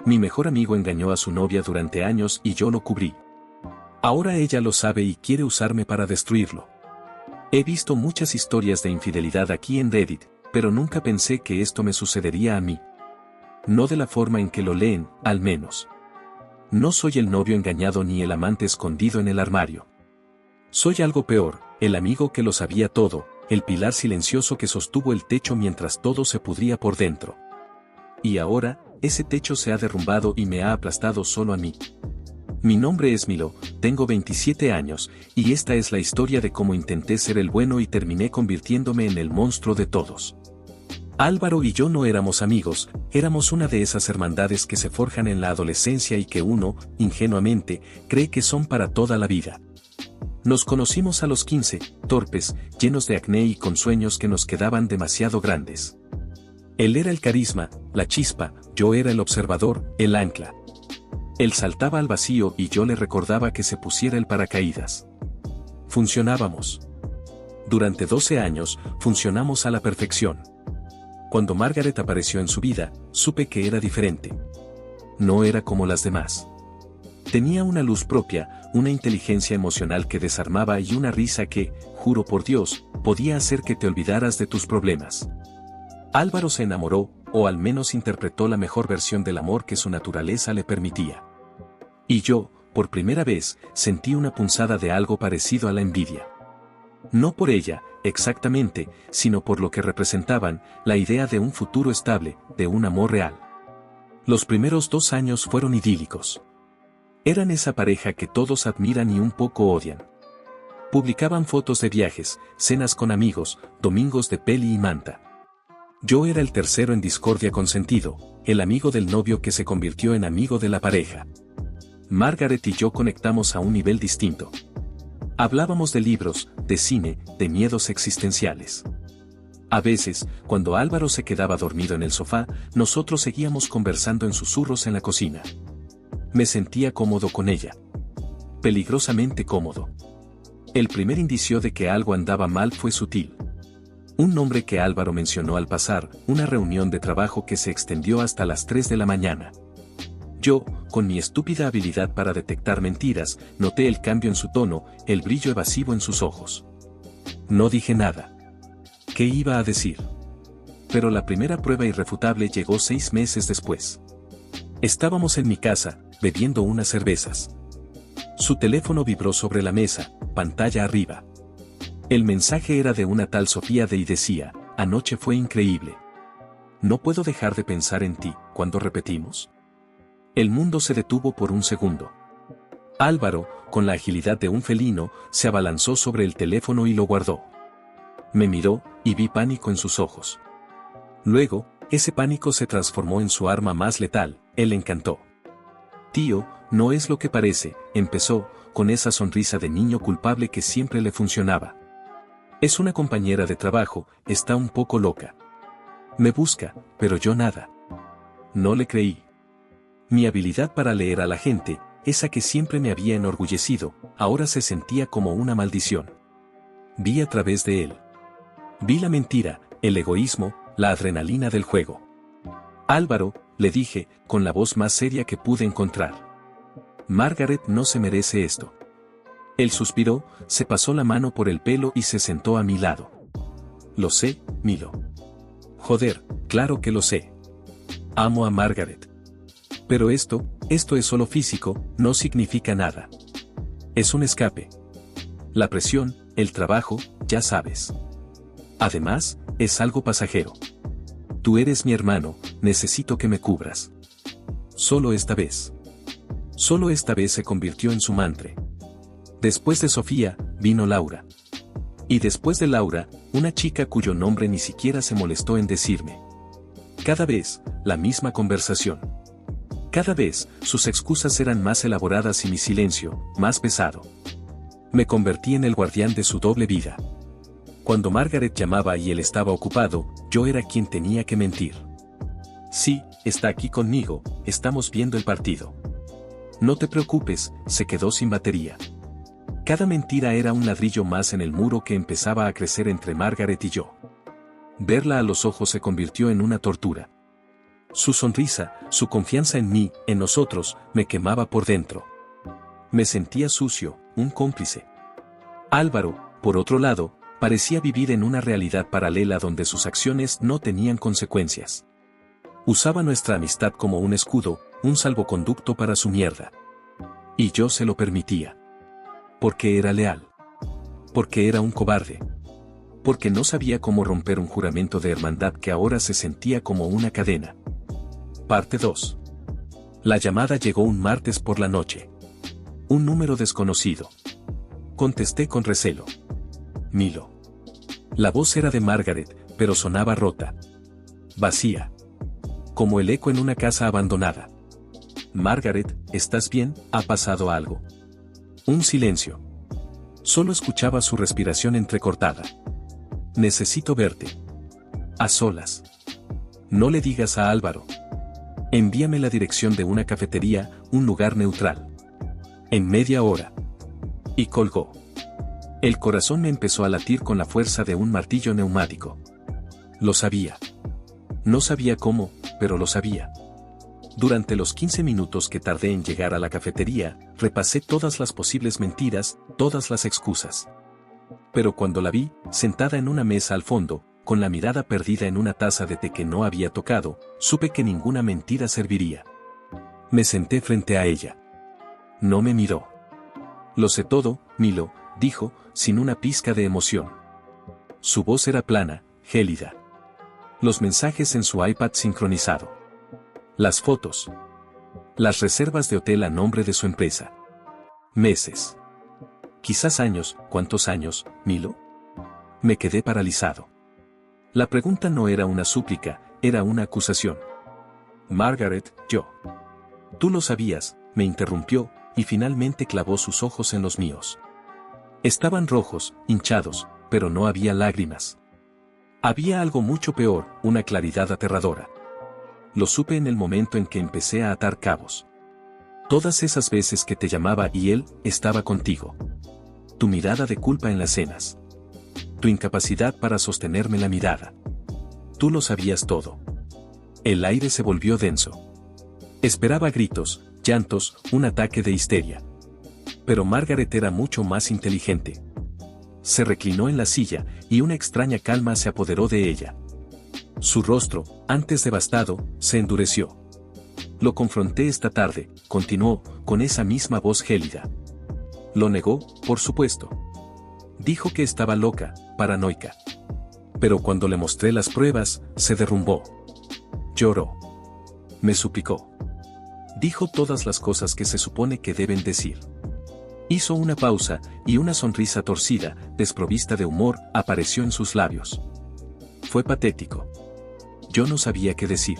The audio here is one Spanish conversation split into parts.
Mi mejor amigo engañó a su novia durante años y yo lo cubrí. Ahora ella lo sabe y quiere usarme para destruirlo. He visto muchas historias de infidelidad aquí en Reddit, pero nunca pensé que esto me sucedería a mí. No de la forma en que lo leen, al menos. No soy el novio engañado ni el amante escondido en el armario. Soy algo peor, el amigo que lo sabía todo, el pilar silencioso que sostuvo el techo mientras todo se pudría por dentro. Y ahora, ese techo se ha derrumbado y me ha aplastado solo a mí. Mi nombre es Milo, tengo 27 años, y esta es la historia de cómo intenté ser el bueno y terminé convirtiéndome en el monstruo de todos. Álvaro y yo no éramos amigos, éramos una de esas hermandades que se forjan en la adolescencia y que uno, ingenuamente, cree que son para toda la vida. Nos conocimos a los 15, torpes, llenos de acné y con sueños que nos quedaban demasiado grandes. Él era el carisma, la chispa, yo era el observador, el ancla. Él saltaba al vacío y yo le recordaba que se pusiera el paracaídas. Funcionábamos. Durante 12 años, funcionamos a la perfección. Cuando Margaret apareció en su vida, supe que era diferente. No era como las demás. Tenía una luz propia, una inteligencia emocional que desarmaba y una risa que, juro por Dios, podía hacer que te olvidaras de tus problemas. Álvaro se enamoró, o al menos interpretó la mejor versión del amor que su naturaleza le permitía. Y yo, por primera vez, sentí una punzada de algo parecido a la envidia. No por ella, exactamente, sino por lo que representaban, la idea de un futuro estable, de un amor real. Los primeros 2 años fueron idílicos. Eran esa pareja que todos admiran y un poco odian. Publicaban fotos de viajes, cenas con amigos, domingos de peli y manta. Yo era el tercero en discordia consentido, el amigo del novio que se convirtió en amigo de la pareja. Margaret y yo conectamos a un nivel distinto. Hablábamos de libros, de cine, de miedos existenciales. A veces, cuando Álvaro se quedaba dormido en el sofá, nosotros seguíamos conversando en susurros en la cocina. Me sentía cómodo con ella. Peligrosamente cómodo. El primer indicio de que algo andaba mal fue sutil. Un nombre que Álvaro mencionó al pasar, una reunión de trabajo que se extendió hasta las 3 de la mañana. Yo, con mi estúpida habilidad para detectar mentiras, noté el cambio en su tono, el brillo evasivo en sus ojos. No dije nada. ¿Qué iba a decir? Pero la primera prueba irrefutable llegó 6 meses después. Estábamos en mi casa, bebiendo unas cervezas. Su teléfono vibró sobre la mesa, pantalla arriba. El mensaje era de una tal Sofía y decía, anoche fue increíble. No puedo dejar de pensar en ti, cuando repetimos. El mundo se detuvo por un segundo. Álvaro, con la agilidad de un felino, se abalanzó sobre el teléfono y lo guardó. Me miró, y vi pánico en sus ojos. Luego, ese pánico se transformó en su arma más letal, él encantó. Tío, no es lo que parece, empezó, con esa sonrisa de niño culpable que siempre le funcionaba. Es una compañera de trabajo, está un poco loca. Me busca, pero yo nada. No le creí. Mi habilidad para leer a la gente, esa que siempre me había enorgullecido, ahora se sentía como una maldición. Vi a través de él. Vi la mentira, el egoísmo, la adrenalina del juego. Álvaro, le dije, con la voz más seria que pude encontrar. Margaret no se merece esto. Él suspiró, se pasó la mano por el pelo y se sentó a mi lado. Lo sé, Milo. Joder, claro que lo sé. Amo a Margaret. Pero esto es solo físico, no significa nada. Es un escape. La presión, el trabajo, ya sabes. Además, es algo pasajero. Tú eres mi hermano, necesito que me cubras. Solo esta vez. Solo esta vez se convirtió en su mantra. Después de Sofía, vino Laura. Y después de Laura, una chica cuyo nombre ni siquiera se molestó en decirme. Cada vez, la misma conversación. Cada vez, sus excusas eran más elaboradas y mi silencio, más pesado. Me convertí en el guardián de su doble vida. Cuando Margaret llamaba y él estaba ocupado, yo era quien tenía que mentir. Sí, está aquí conmigo, estamos viendo el partido. No te preocupes, se quedó sin batería. Cada mentira era un ladrillo más en el muro que empezaba a crecer entre Margaret y yo. Verla a los ojos se convirtió en una tortura. Su sonrisa, su confianza en mí, en nosotros, me quemaba por dentro. Me sentía sucio, un cómplice. Álvaro, por otro lado, parecía vivir en una realidad paralela donde sus acciones no tenían consecuencias. Usaba nuestra amistad como un escudo, un salvoconducto para su mierda. Y yo se lo permitía. Porque era leal. Porque era un cobarde. Porque no sabía cómo romper un juramento de hermandad que ahora se sentía como una cadena. Parte 2. La llamada llegó un martes por la noche. Un número desconocido. Contesté con recelo. Milo. La voz era de Margaret, pero sonaba rota. Vacía. Como el eco en una casa abandonada. Margaret, ¿estás bien? ¿Ha pasado algo? Un silencio. Solo escuchaba su respiración entrecortada. Necesito verte. A solas. No le digas a Álvaro. Envíame la dirección de una cafetería, un lugar neutral. En media hora. Y colgó. El corazón me empezó a latir con la fuerza de un martillo neumático. Lo sabía. No sabía cómo, pero lo sabía. Durante los 15 minutos que tardé en llegar a la cafetería, repasé todas las posibles mentiras, todas las excusas. Pero cuando la vi, sentada en una mesa al fondo, con la mirada perdida en una taza de té que no había tocado, supe que ninguna mentira serviría. Me senté frente a ella. No me miró. Lo sé todo, Milo, dijo, sin una pizca de emoción. Su voz era plana, gélida. Los mensajes en su iPad sincronizado. Las fotos. Las reservas de hotel a nombre de su empresa. Meses. Quizás años. ¿Cuántos años, Milo? Me quedé paralizado. La pregunta no era una súplica, era una acusación. Margaret, yo. Tú lo sabías, me interrumpió, y finalmente clavó sus ojos en los míos. Estaban rojos, hinchados, pero no había lágrimas. Había algo mucho peor, una claridad aterradora. Lo supe en el momento en que empecé a atar cabos. Todas esas veces que te llamaba y él estaba contigo. Tu mirada de culpa en las cenas. Tu incapacidad para sostenerme la mirada. Tú lo sabías todo. El aire se volvió denso. Esperaba gritos, llantos, un ataque de histeria. Pero Margaret era mucho más inteligente. Se reclinó en la silla, y una extraña calma se apoderó de ella. Su rostro, antes devastado, se endureció. Lo confronté esta tarde, continuó, con esa misma voz gélida. Lo negó, por supuesto. Dijo que estaba loca, paranoica. Pero cuando le mostré las pruebas, se derrumbó. Lloró. Me suplicó. Dijo todas las cosas que se supone que deben decir. Hizo una pausa, y una sonrisa torcida, desprovista de humor, apareció en sus labios. Fue patético. Yo no sabía qué decir.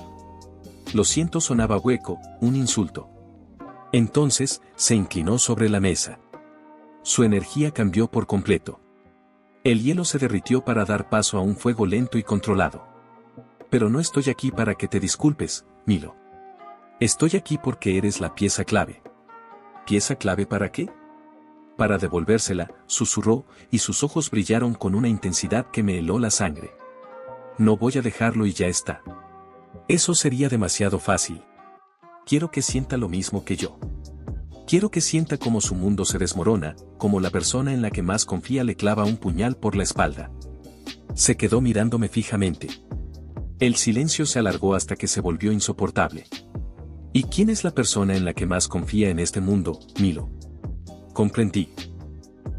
Lo siento sonaba hueco, un insulto. Entonces, se inclinó sobre la mesa. Su energía cambió por completo. El hielo se derritió para dar paso a un fuego lento y controlado. Pero no estoy aquí para que te disculpes, Milo. Estoy aquí porque eres la pieza clave. ¿Pieza clave para qué? Para devolvérsela, susurró, y sus ojos brillaron con una intensidad que me heló la sangre. No voy a dejarlo y ya está. Eso sería demasiado fácil. Quiero que sienta lo mismo que yo. Quiero que sienta cómo su mundo se desmorona, como la persona en la que más confía le clava un puñal por la espalda. Se quedó mirándome fijamente. El silencio se alargó hasta que se volvió insoportable. ¿Y quién es la persona en la que más confía en este mundo, Milo? Comprendí.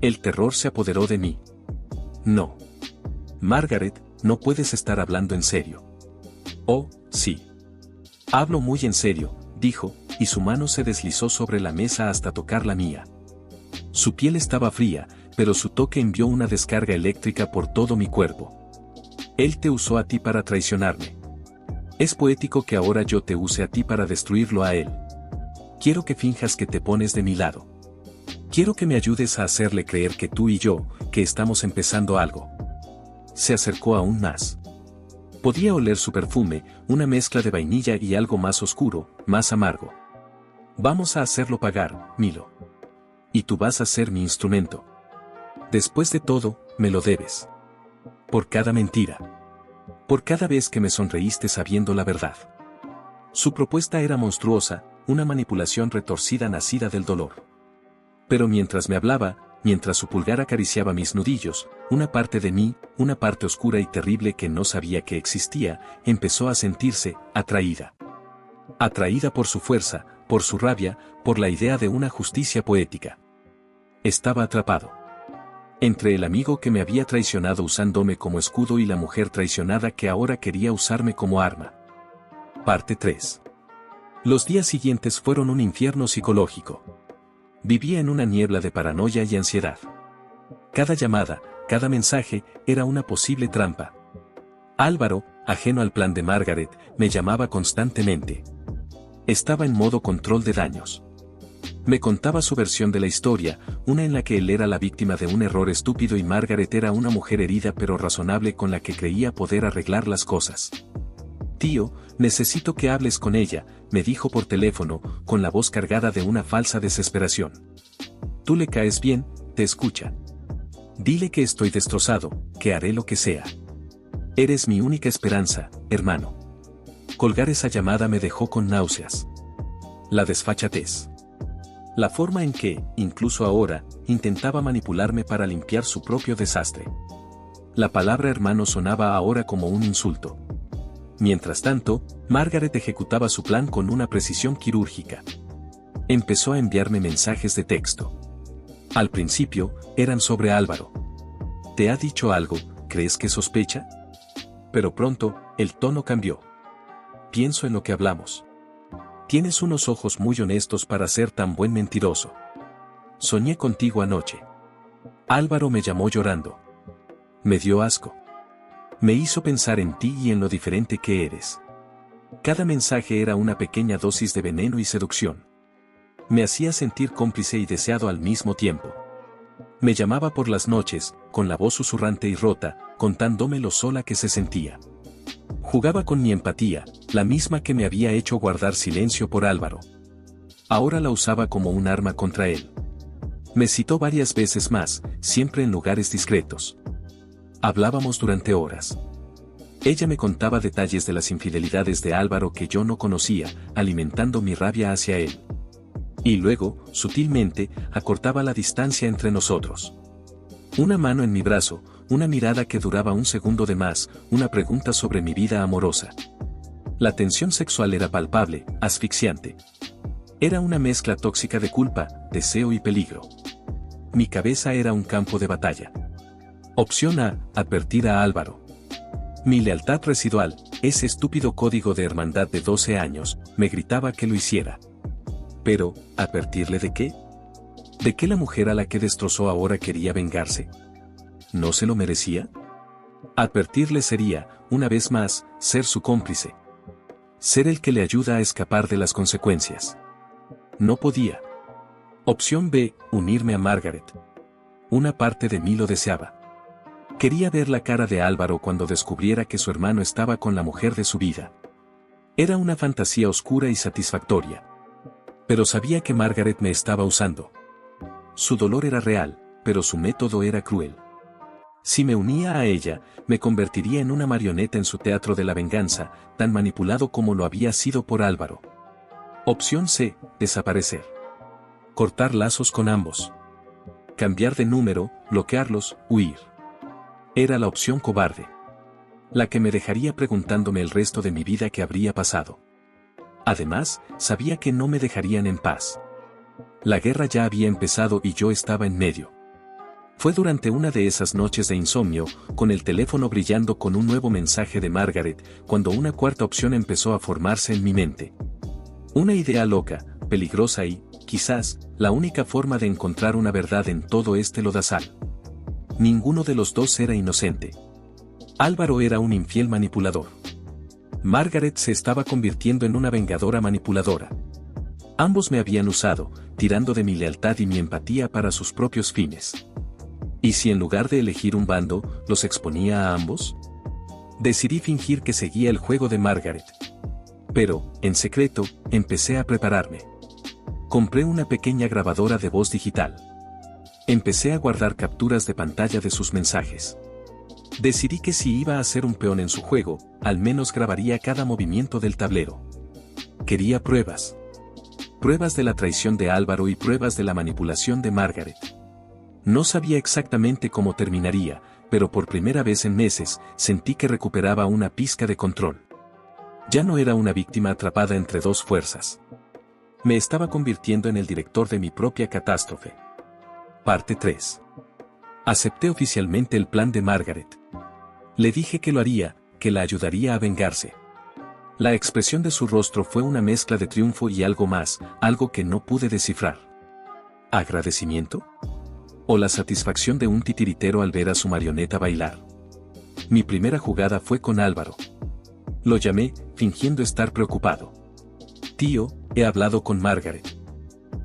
El terror se apoderó de mí. No. Margaret, no puedes estar hablando en serio. Oh, sí. Hablo muy en serio, dijo, y su mano se deslizó sobre la mesa hasta tocar la mía. Su piel estaba fría, pero su toque envió una descarga eléctrica por todo mi cuerpo. Él te usó a ti para traicionarme. Es poético que ahora yo te use a ti para destruirlo a él. Quiero que finjas que te pones de mi lado. Quiero que me ayudes a hacerle creer que tú y yo, que estamos empezando algo. Se acercó aún más. Podía oler su perfume, una mezcla de vainilla y algo más oscuro, más amargo. Vamos a hacerlo pagar, Milo. Y tú vas a ser mi instrumento. Después de todo, me lo debes. Por cada mentira. Por cada vez que me sonreíste sabiendo la verdad. Su propuesta era monstruosa, una manipulación retorcida nacida del dolor. Pero mientras me hablaba, mientras su pulgar acariciaba mis nudillos, una parte de mí, una parte oscura y terrible que no sabía que existía, empezó a sentirse atraída. Atraída por su fuerza, por su rabia, por la idea de una justicia poética. Estaba atrapado. Entre el amigo que me había traicionado usándome como escudo y la mujer traicionada que ahora quería usarme como arma. Parte 3. Los días siguientes fueron un infierno psicológico. Vivía en una niebla de paranoia y ansiedad. Cada llamada, cada mensaje, era una posible trampa. Álvaro, ajeno al plan de Margaret, me llamaba constantemente. Estaba en modo control de daños. Me contaba su versión de la historia, una en la que él era la víctima de un error estúpido y Margaret era una mujer herida pero razonable con la que creía poder arreglar las cosas. Tío, necesito que hables con ella, me dijo por teléfono, con la voz cargada de una falsa desesperación. Tú le caes bien, te escucha. Dile que estoy destrozado, que haré lo que sea. Eres mi única esperanza, hermano. Colgar esa llamada me dejó con náuseas. La desfachatez. La forma en que, incluso ahora, intentaba manipularme para limpiar su propio desastre. La palabra hermano sonaba ahora como un insulto. Mientras tanto, Margaret ejecutaba su plan con una precisión quirúrgica. Empezó a enviarme mensajes de texto. Al principio, eran sobre Álvaro. ¿Te ha dicho algo? ¿Crees que sospecha? Pero pronto, el tono cambió. Pienso en lo que hablamos. Tienes unos ojos muy honestos para ser tan buen mentiroso. Soñé contigo anoche. Álvaro me llamó llorando. Me dio asco. Me hizo pensar en ti y en lo diferente que eres. Cada mensaje era una pequeña dosis de veneno y seducción. Me hacía sentir cómplice y deseado al mismo tiempo. Me llamaba por las noches, con la voz susurrante y rota, contándome lo sola que se sentía. Jugaba con mi empatía, la misma que me había hecho guardar silencio por Álvaro. Ahora la usaba como un arma contra él. Me citó varias veces más, siempre en lugares discretos. Hablábamos durante horas. Ella me contaba detalles de las infidelidades de Álvaro que yo no conocía, alimentando mi rabia hacia él. Y luego, sutilmente, acortaba la distancia entre nosotros. Una mano en mi brazo, una mirada que duraba un segundo de más, una pregunta sobre mi vida amorosa. La tensión sexual era palpable, asfixiante. Era una mezcla tóxica de culpa, deseo y peligro. Mi cabeza era un campo de batalla. Opción A, advertir a Álvaro. Mi lealtad residual, ese estúpido código de hermandad de 12 años, me gritaba que lo hiciera. Pero, ¿advertirle de qué? ¿De qué la mujer a la que destrozó ahora quería vengarse? ¿No se lo merecía? Advertirle sería, una vez más, ser su cómplice. Ser el que le ayuda a escapar de las consecuencias. No podía. Opción B, unirme a Margaret. Una parte de mí lo deseaba. Quería ver la cara de Álvaro cuando descubriera que su hermano estaba con la mujer de su vida. Era una fantasía oscura y satisfactoria. Pero sabía que Margaret me estaba usando. Su dolor era real, pero su método era cruel. Si me unía a ella, me convertiría en una marioneta en su teatro de la venganza, tan manipulado como lo había sido por Álvaro. Opción C, desaparecer. Cortar lazos con ambos. Cambiar de número, bloquearlos, huir. Era la opción cobarde. La que me dejaría preguntándome el resto de mi vida qué habría pasado. Además, sabía que no me dejarían en paz. La guerra ya había empezado y yo estaba en medio. Fue durante una de esas noches de insomnio, con el teléfono brillando con un nuevo mensaje de Margaret, cuando una cuarta opción empezó a formarse en mi mente. Una idea loca, peligrosa y, quizás, la única forma de encontrar una verdad en todo este lodazal. Ninguno de los dos era inocente. Álvaro era un infiel manipulador. Margaret se estaba convirtiendo en una vengadora manipuladora. Ambos me habían usado, tirando de mi lealtad y mi empatía para sus propios fines. ¿Y si en lugar de elegir un bando, los exponía a ambos? Decidí fingir que seguía el juego de Margaret. Pero, en secreto, empecé a prepararme. Compré una pequeña grabadora de voz digital. Empecé a guardar capturas de pantalla de sus mensajes. Decidí que si iba a ser un peón en su juego, al menos grabaría cada movimiento del tablero. Quería pruebas. Pruebas de la traición de Álvaro y pruebas de la manipulación de Margaret. No sabía exactamente cómo terminaría, pero por primera vez en meses, sentí que recuperaba una pizca de control. Ya no era una víctima atrapada entre dos fuerzas. Me estaba convirtiendo en el director de mi propia catástrofe. Parte 3. Acepté oficialmente el plan de Margaret. Le dije que lo haría, que la ayudaría a vengarse. La expresión de su rostro fue una mezcla de triunfo y algo más, algo que no pude descifrar. ¿Agradecimiento? ¿O la satisfacción de un titiritero al ver a su marioneta bailar? Mi primera jugada fue con Álvaro. Lo llamé, fingiendo estar preocupado. Tío, he hablado con Margaret.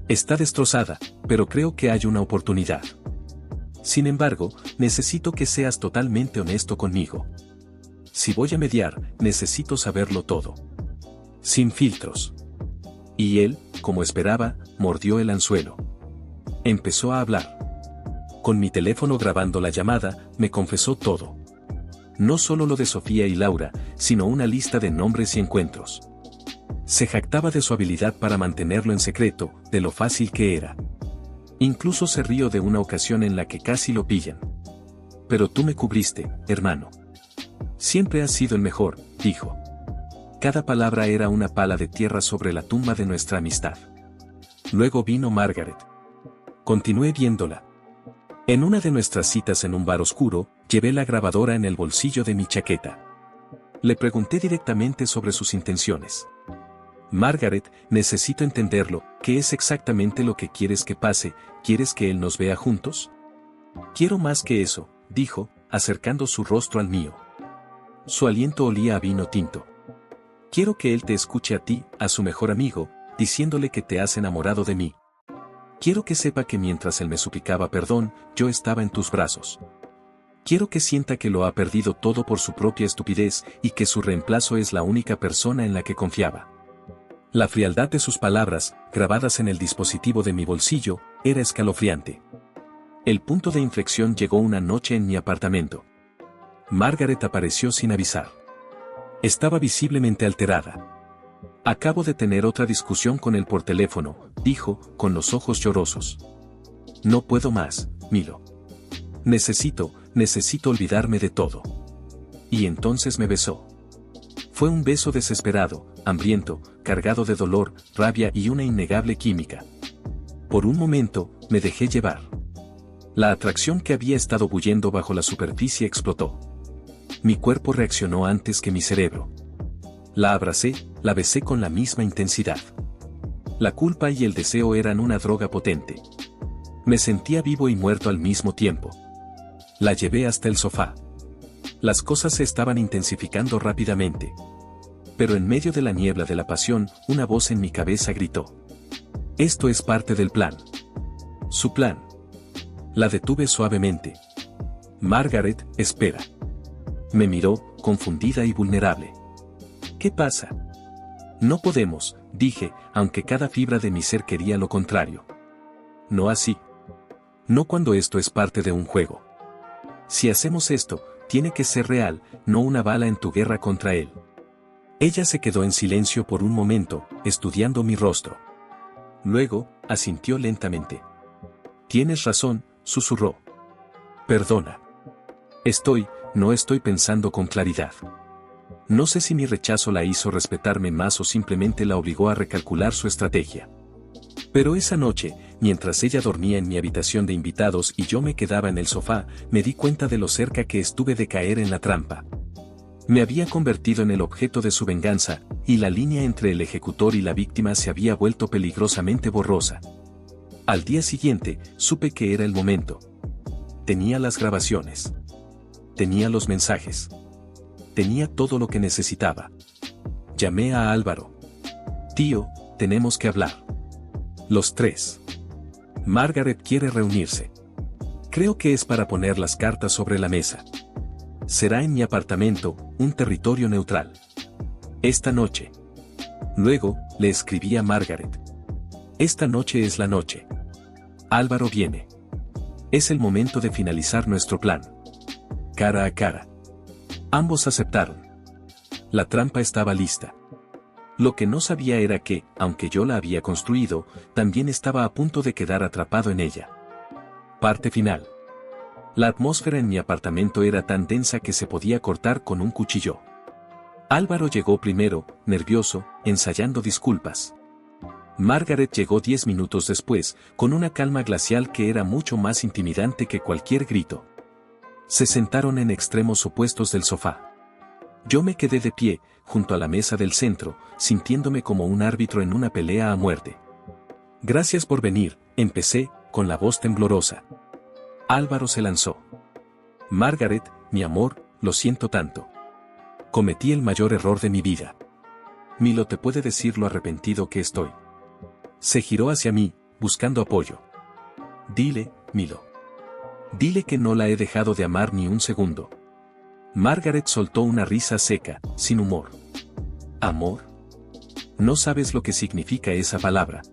Está destrozada, pero creo que hay una oportunidad. Sin embargo, necesito que seas totalmente honesto conmigo. Si voy a mediar, necesito saberlo todo. Sin filtros. Y él, como esperaba, mordió el anzuelo. Empezó a hablar. Con mi teléfono grabando la llamada, me confesó todo. No solo lo de Sofía y Laura, sino una lista de nombres y encuentros. Se jactaba de su habilidad para mantenerlo en secreto, de lo fácil que era. Incluso se rió de una ocasión en la que casi lo pillan. Pero tú me cubriste, hermano. Siempre has sido el mejor, dijo. Cada palabra era una pala de tierra sobre la tumba de nuestra amistad. Luego vino Margaret. Continué viéndola. En una de nuestras citas en un bar oscuro, llevé la grabadora en el bolsillo de mi chaqueta. Le pregunté directamente sobre sus intenciones. Margaret, necesito entenderlo, ¿qué es exactamente lo que quieres que pase? ¿Quieres que él nos vea juntos? Quiero más que eso, dijo, acercando su rostro al mío. Su aliento olía a vino tinto. Quiero que él te escuche a ti, a su mejor amigo, diciéndole que te has enamorado de mí. Quiero que sepa que mientras él me suplicaba perdón, yo estaba en tus brazos. Quiero que sienta que lo ha perdido todo por su propia estupidez y que su reemplazo es la única persona en la que confiaba. La frialdad de sus palabras, grabadas en el dispositivo de mi bolsillo, era escalofriante. El punto de inflexión llegó una noche en mi apartamento. Margaret apareció sin avisar. Estaba visiblemente alterada. Acabo de tener otra discusión con él por teléfono, dijo, con los ojos llorosos. No puedo más, Milo. Necesito olvidarme de todo. Y entonces me besó. Fue un beso desesperado, hambriento, cargado de dolor, rabia y una innegable química. Por un momento, me dejé llevar. La atracción que había estado bullendo bajo la superficie explotó. Mi cuerpo reaccionó antes que mi cerebro. La abracé, la besé con la misma intensidad. La culpa y el deseo eran una droga potente. Me sentía vivo y muerto al mismo tiempo. La llevé hasta el sofá. Las cosas se estaban intensificando rápidamente. Pero en medio de la niebla de la pasión, una voz en mi cabeza gritó. Esto es parte del plan. Su plan. La detuve suavemente. Margaret, espera. Me miró, confundida y vulnerable. ¿Qué pasa? No podemos, dije, aunque cada fibra de mi ser quería lo contrario. No así. No cuando esto es parte de un juego. Si hacemos esto, tiene que ser real, no una bala en tu guerra contra él. Ella se quedó en silencio por un momento, estudiando mi rostro. Luego, asintió lentamente. Tienes razón, susurró. Perdona. No estoy pensando con claridad. No sé si mi rechazo la hizo respetarme más o simplemente la obligó a recalcular su estrategia. Pero esa noche, mientras ella dormía en mi habitación de invitados y yo me quedaba en el sofá, me di cuenta de lo cerca que estuve de caer en la trampa. Me había convertido en el objeto de su venganza, y la línea entre el ejecutor y la víctima se había vuelto peligrosamente borrosa. Al día siguiente, supe que era el momento. Tenía las grabaciones. Tenía los mensajes. Tenía todo lo que necesitaba. Llamé a Álvaro. Tío, tenemos que hablar. Los tres. Margaret quiere reunirse. Creo que es para poner las cartas sobre la mesa. Será en mi apartamento, un territorio neutral. Esta noche. Luego, le escribí a Margaret. Esta noche es la noche. Álvaro viene. Es el momento de finalizar nuestro plan. Cara a cara. Ambos aceptaron. La trampa estaba lista. Lo que no sabía era que, aunque yo la había construido, también estaba a punto de quedar atrapado en ella. Parte final. La atmósfera en mi apartamento era tan densa que se podía cortar con un cuchillo. Álvaro llegó primero, nervioso, ensayando disculpas. Margaret llegó 10 minutos después, con una calma glacial que era mucho más intimidante que cualquier grito. Se sentaron en extremos opuestos del sofá. Yo me quedé de pie, junto a la mesa del centro, sintiéndome como un árbitro en una pelea a muerte. Gracias por venir, empecé, con la voz temblorosa. Álvaro se lanzó. Margaret, mi amor, lo siento tanto. Cometí el mayor error de mi vida. Milo te puede decir lo arrepentido que estoy. Se giró hacia mí, buscando apoyo. Dile, Milo. Dile que no la he dejado de amar ni un segundo. Margaret soltó una risa seca, sin humor. ¿Amor? No sabes lo que significa esa palabra.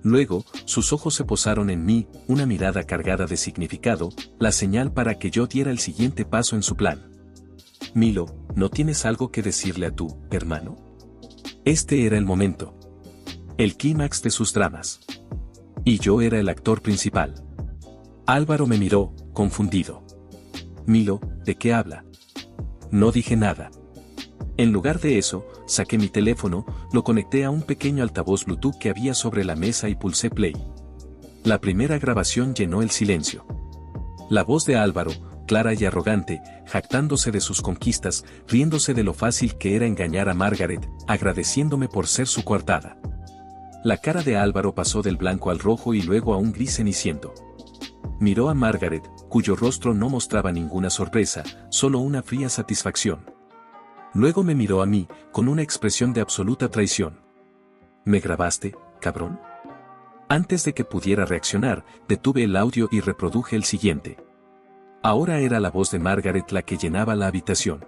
Luego, sus ojos se posaron en mí, una mirada cargada de significado, la señal para que yo diera el siguiente paso en su plan. Milo, ¿no tienes algo que decirle a tu hermano? Este era el momento. El clímax de sus dramas. Y yo era el actor principal. Álvaro me miró, confundido. Milo, ¿de qué habla? No dije nada. En lugar de eso, saqué mi teléfono, lo conecté a un pequeño altavoz Bluetooth que había sobre la mesa y pulsé play. La primera grabación llenó el silencio. La voz de Álvaro, clara y arrogante, jactándose de sus conquistas, riéndose de lo fácil que era engañar a Margaret, agradeciéndome por ser su coartada. La cara de Álvaro pasó del blanco al rojo y luego a un gris ceniciento. Miró a Margaret, cuyo rostro no mostraba ninguna sorpresa, solo una fría satisfacción. Luego me miró a mí, con una expresión de absoluta traición. ¿Me grabaste, cabrón? Antes de que pudiera reaccionar, detuve el audio y reproduje el siguiente. Ahora era la voz de Margaret la que llenaba la habitación.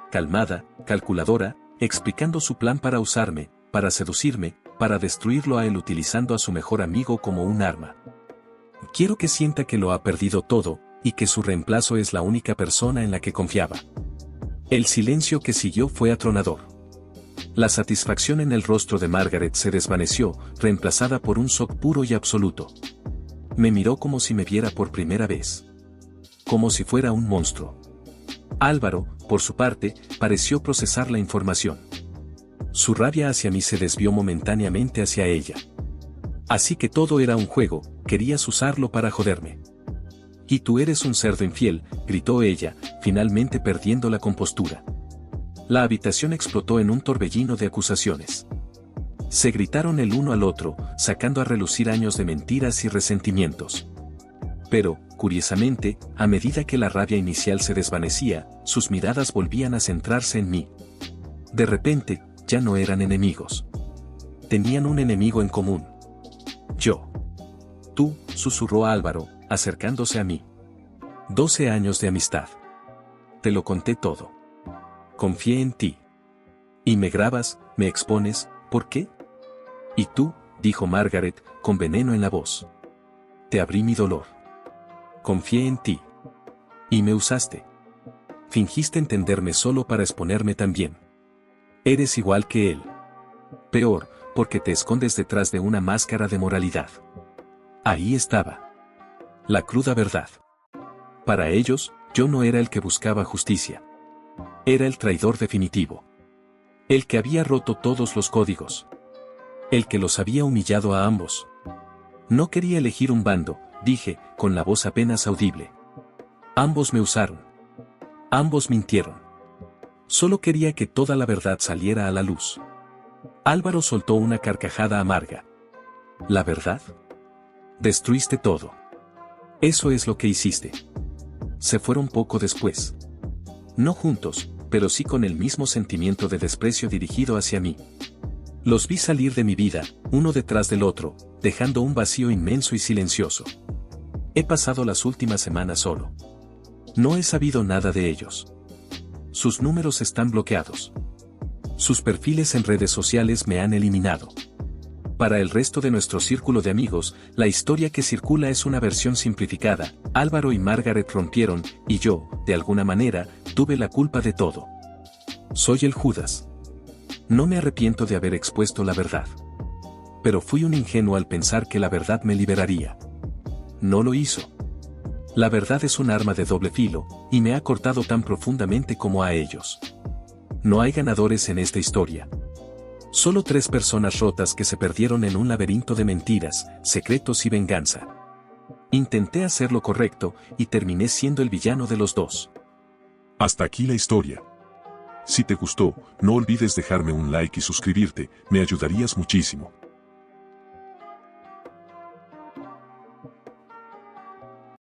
Calmada, calculadora, explicando su plan para usarme, para seducirme, para destruirlo a él utilizando a su mejor amigo como un arma. Quiero que sienta que lo ha perdido todo, y que su reemplazo es la única persona en la que confiaba. El silencio que siguió fue atronador. La satisfacción en el rostro de Margaret se desvaneció, reemplazada por un shock puro y absoluto. Me miró como si me viera por primera vez. Como si fuera un monstruo. Álvaro, por su parte, pareció procesar la información. Su rabia hacia mí se desvió momentáneamente hacia ella. Así que todo era un juego, querías usarlo para joderme. Y tú eres un cerdo infiel, gritó ella, finalmente perdiendo la compostura. La habitación explotó en un torbellino de acusaciones. Se gritaron el uno al otro, sacando a relucir años de mentiras y resentimientos. Pero, curiosamente, a medida que la rabia inicial se desvanecía, sus miradas volvían a centrarse en mí. De repente, ya no eran enemigos. Tenían un enemigo en común. Yo. Tú, susurró Álvaro, acercándose a mí. 12 años de amistad. Te lo conté todo. Confié en ti. Y me grabas, me expones, ¿por qué? Y tú, dijo Margaret, con veneno en la voz. Te abrí mi dolor. Confié en ti. Y me usaste. Fingiste entenderme solo para exponerme también. Eres igual que él. Peor, porque te escondes detrás de una máscara de moralidad. Ahí estaba. La cruda verdad. Para ellos, yo no era el que buscaba justicia. Era el traidor definitivo. El que había roto todos los códigos. El que los había humillado a ambos. No quería elegir un bando, dije, con la voz apenas audible. Ambos me usaron. Ambos mintieron. Solo quería que toda la verdad saliera a la luz. Álvaro soltó una carcajada amarga. ¿La verdad? Destruiste todo. Eso es lo que hiciste. Se fueron poco después. No juntos, pero sí con el mismo sentimiento de desprecio dirigido hacia mí. Los vi salir de mi vida, uno detrás del otro, dejando un vacío inmenso y silencioso. He pasado las últimas semanas solo. No he sabido nada de ellos. Sus números están bloqueados. Sus perfiles en redes sociales me han eliminado. Para el resto de nuestro círculo de amigos, la historia que circula es una versión simplificada. Álvaro y Margaret rompieron, y yo, de alguna manera, tuve la culpa de todo. Soy el Judas. No me arrepiento de haber expuesto la verdad. Pero fui un ingenuo al pensar que la verdad me liberaría. No lo hizo. La verdad es un arma de doble filo, y me ha cortado tan profundamente como a ellos. No hay ganadores en esta historia. Solo 3 personas rotas que se perdieron en un laberinto de mentiras, secretos y venganza. Intenté hacer lo correcto, y terminé siendo el villano de los dos. Hasta aquí la historia. Si te gustó, no olvides dejarme un like y suscribirte, me ayudarías muchísimo.